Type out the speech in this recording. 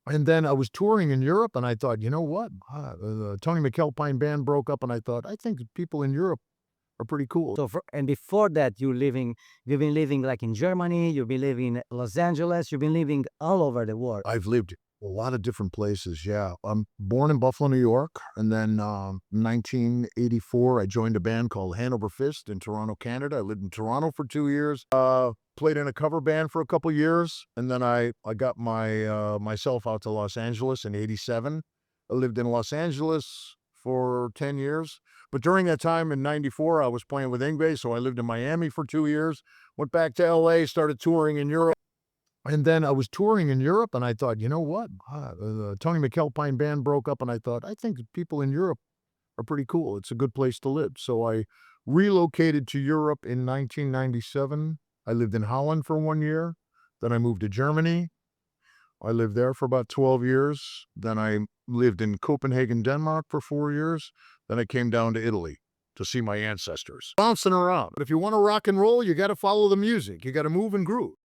And then I was touring in Europe, and I thought, "You know what? The Tony McAlpine band broke up, and I thought, I think people in Europe are pretty cool." So and before that, you've been living like in Germany, you've been living in Los Angeles, you've been living all over the world. I've lived a lot of different places, yeah. I'm born in Buffalo, New York, and then, 1984, I joined a band called Hanover Fist in Toronto, Canada. I lived in Toronto for 2 years, played in a cover band for a couple years, and then I got myself out to Los Angeles in '87. I lived in Los Angeles for 10 years, but during that time in '94, I was playing with Yngwie, so I lived in Miami for 2 years, went back to LA, started touring in Europe. And then I was touring in Europe, and I thought, "You know what? The Tony McAlpine band broke up," and I thought, "I think people in Europe are pretty cool. It's a good place to live." So I relocated to Europe in 1997. I lived in Holland for 1 year. Then I moved to Germany. I lived there for about 12 years. Then I lived in Copenhagen, Denmark for 4 years. Then I came down to Italy to see my ancestors. Bouncing around. But if you wanna rock and roll, you gotta follow the music. You gotta move and groove.